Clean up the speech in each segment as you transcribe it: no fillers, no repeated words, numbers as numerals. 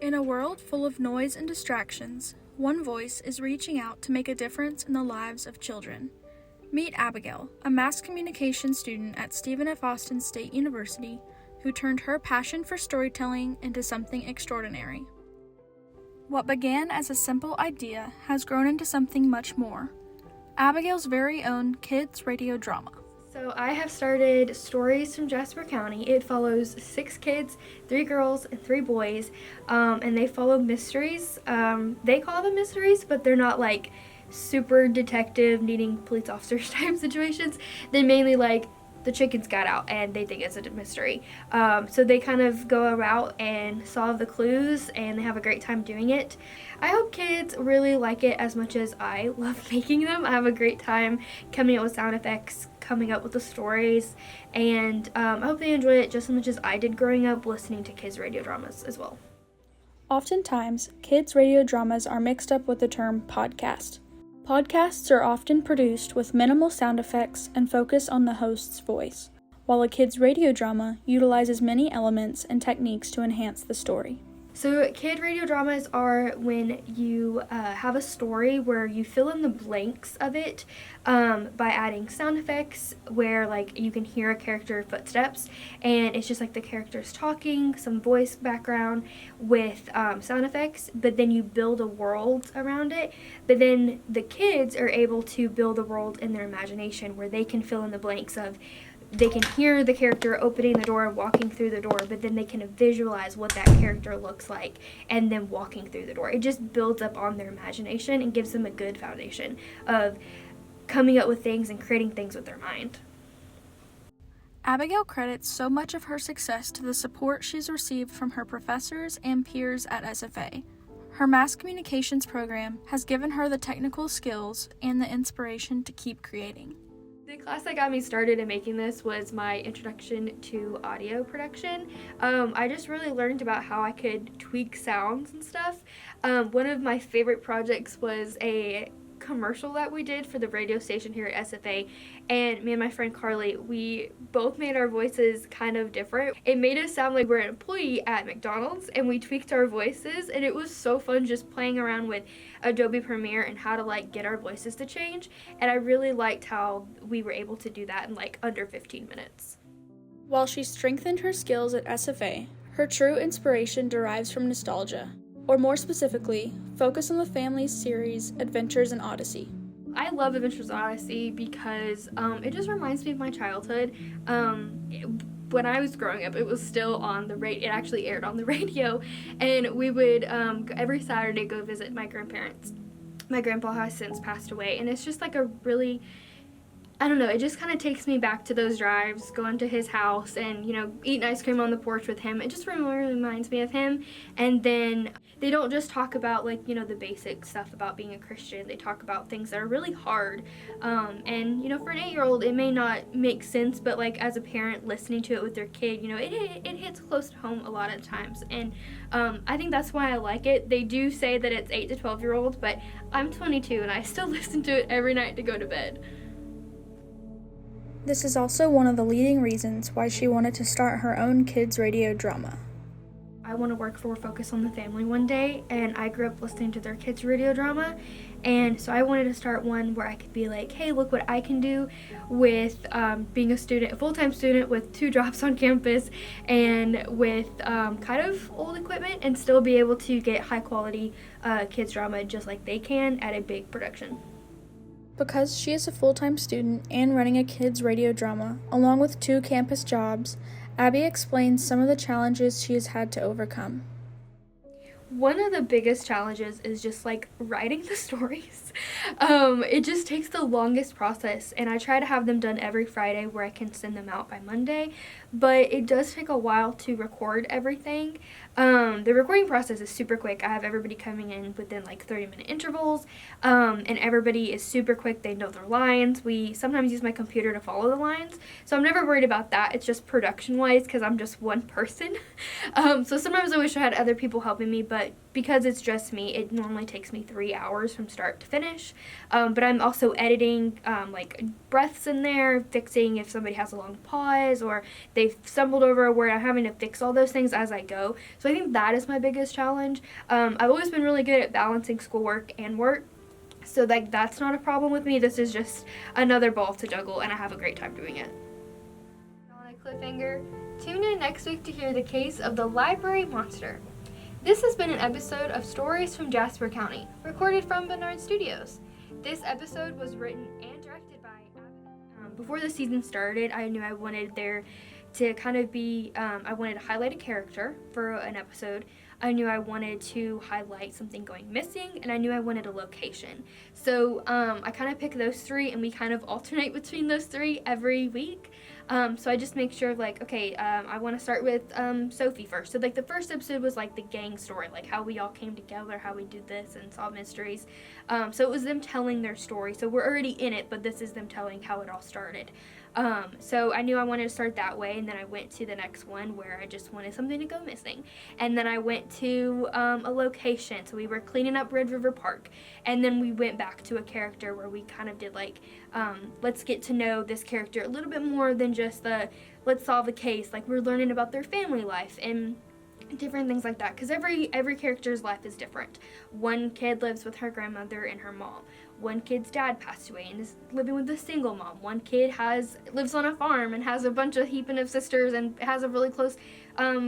In a world full of noise and distractions, one voice is reaching out to make a difference in the lives of children. Meet Abigail, a mass communication student at Stephen F. Austin State University, who turned her passion for storytelling into something extraordinary. What began as a simple idea has grown into something much more. Abigail's very own kids' radio drama. So I have started Stories from Jasper County. It follows 6 kids, 3 girls and 3 boys, and they follow mysteries. They call them mysteries, but they're not like super detective needing police officers type situations. They mainly like the chickens got out and they think it's a mystery. So they kind of go out and solve the clues and they have a great time doing it. I hope kids really like it as much as I love making them. I have a great time coming up with sound effects, coming up with the stories, and I hope they enjoy it just as much as I did growing up listening to kids' radio dramas as well. Oftentimes, kids' radio dramas are mixed up with the term podcast. Podcasts are often produced with minimal sound effects and focus on the host's voice, while a kids' radio drama utilizes many elements and techniques to enhance the story. So kid radio dramas are when you have a story where you fill in the blanks of it by adding sound effects where like you can hear a character footsteps and it's just like the characters talking, some voice background with sound effects, but then you build a world around it. But then the kids are able to build a world in their imagination where they can fill in the blanks of they can hear the character opening the door and walking through the door, but then they can visualize what that character looks like and then walking through the door. It just builds up on their imagination and gives them a good foundation of coming up with things and creating things with their mind. Abigail credits so much of her success to the support she's received from her professors and peers at SFA. Her mass communications program has given her the technical skills and the inspiration to keep creating. The class that got me started in making this was my introduction to audio production. I just really learned about how I could tweak sounds and stuff. One of my favorite projects was a commercial that we did for the radio station here at SFA, and me and my friend Carly, we both made our voices kind of different. It made us sound like we're an employee at McDonald's, and we tweaked our voices, and it was so fun just playing around with Adobe Premiere and how to like get our voices to change, and I really liked how we were able to do that in like under 15 minutes. While she strengthened her skills at SFA, her true inspiration derives from nostalgia, or more specifically, focus on the family's series Adventures in Odyssey. I love Adventures in Odyssey because it just reminds me of my childhood. When I was growing up, it was still on the radio. It actually aired on the radio, and we would every Saturday go visit my grandparents. My grandpa has since passed away, and it's just like a really, I don't know, it just kind of takes me back to those drives, going to his house and, you know, eating ice cream on the porch with him. It just really reminds me of him. And then they don't just talk about, like, you know, the basic stuff about being a Christian. They talk about things that are really hard. And, you know, for an 8-year-old, it may not make sense, but, like, as a parent listening to it with their kid, you know, it hits close to home a lot of times. And I think that's why I like it. They do say that it's 8 to 12-year-olds, but I'm 22, and I still listen to it every night to go to bed. This is also one of the leading reasons why she wanted to start her own kids' radio drama. I want to work for Focus on the Family one day, and I grew up listening to their kids' radio drama, and so I wanted to start one where I could be like, hey, look what I can do with being a student, a full-time student with 2 jobs on campus, and with kind of old equipment, and still be able to get high-quality kids' drama just like they can at a big production. Because she is a full-time student and running a kids' radio drama, along with 2 campus jobs, Abby explains some of the challenges she has had to overcome. One of the biggest challenges is just like writing the stories. It just takes the longest process, and I try to have them done every Friday where I can send them out by Monday, but it does take a while to record everything. The recording process is super quick. I have everybody coming in within like 30-minute intervals, and everybody is super quick. They know their lines. We sometimes use my computer to follow the lines, so I'm never worried about that. It's just production-wise because I'm just one person. So sometimes I wish I had other people helping me, but because it's just me, it normally takes me 3 hours from start to finish. But I'm also editing like breaths in there, fixing if somebody has a long pause or they've stumbled over a word, I'm having to fix all those things as I go. So I think that is my biggest challenge. I've always been really good at balancing schoolwork and work, so like that's not a problem with me. This is just another ball to juggle, and I have a great time doing it. On a cliffhanger, tune in next week to hear the case of the library monster. This has been an episode of Stories from Jasper County, recorded from Barnard Studios. This episode was written and directed by Abigail. Before the season started, I knew I wanted there to kind of be, I wanted to highlight a character for an episode. I knew I wanted to highlight something going missing, and I knew I wanted a location. So I kind of pick those three, and we kind of alternate between those three every week. So I just make sure, like, okay, I want to start with Sophie first. So, like, the first episode was, like, the gang story, like, how we all came together, how we did this and solved mysteries. So it was them telling their story. So we're already in it, but this is them telling how it all started. So I knew I wanted to start that way, and then I went to the next one where I just wanted something to go missing. And then I went to a location. So we were cleaning up Red River Park, and then we went back to a character where we kind of did, like, let's get to know this character a little bit more than just the let's solve the case. Like, we're learning about their family life and different things like that, because every character's life is different. One kid lives with her grandmother and her mom. One kid's dad passed away and is living with a single mom. One kid lives on a farm and has a bunch of heaping of sisters and has a really close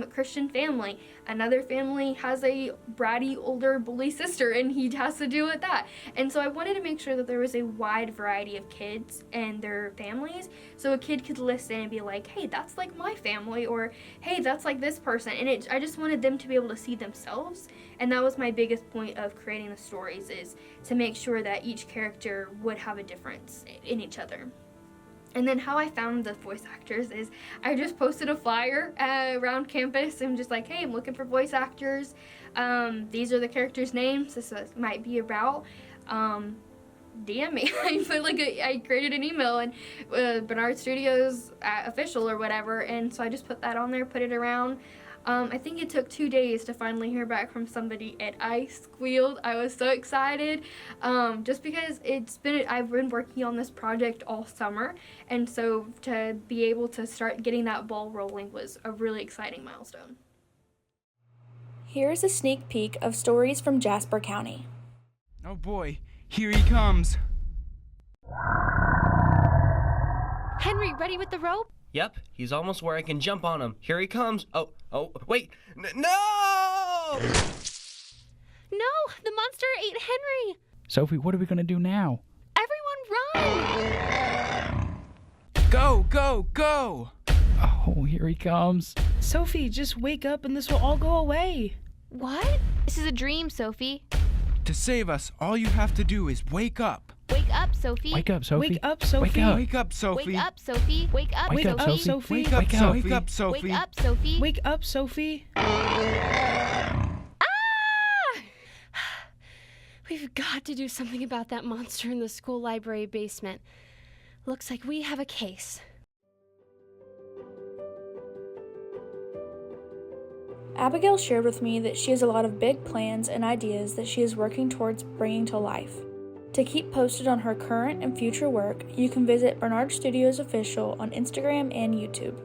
Christian family. Another family has a bratty older bully sister, and he has to deal with that. And so I wanted to make sure that there was a wide variety of kids and their families, so a kid could listen and be like, hey, that's like my family, or hey, that's like this person. And I just wanted them to be able to see themselves, and that was my biggest point of creating the stories, is to make sure that each character would have a difference in each other. And then how I found the voice actors is I just posted a flyer around campus and just like, hey, I'm looking for voice actors. These are the characters' names. This might be about. DM me. I created an email, and Barnard Studios official or whatever, and so I just put that on there, put it around. I think it took 2 days to finally hear back from somebody, and I squealed. I was so excited, just because I've been working on this project all summer, and so to be able to start getting that ball rolling was a really exciting milestone. Here's a sneak peek of Stories from Jasper County. Oh boy, here he comes. Henry, ready with the rope? Yep, he's almost where I can jump on him. Here he comes. Oh, wait. No! No! The monster ate Henry! Sophie, what are we going to do now? Everyone run! Go! Oh, here he comes. Sophie, just wake up and this will all go away. What? This is a dream, Sophie. To save us, all you have to do is wake up. Wake up, Sophie. Wake up, Sophie. Wake up, Sophie. Wake up, Sophie. Wake up, Sophie. Wake up, Wake up, Sophie. Sophie. Wake up, Sophie. Wake up, Sophie. Wake up, Sophie. We've got to do something about that monster in the school library basement. Looks like we have a case. Abigail shared with me that she has a lot of big plans and ideas that she is working towards bringing to life. To keep posted on her current and future work, you can visit Barnard Studios Official on Instagram and YouTube.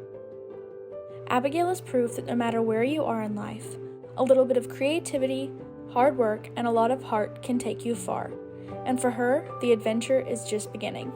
Abigail is proof that no matter where you are in life, a little bit of creativity, hard work, and a lot of heart can take you far. And for her, the adventure is just beginning.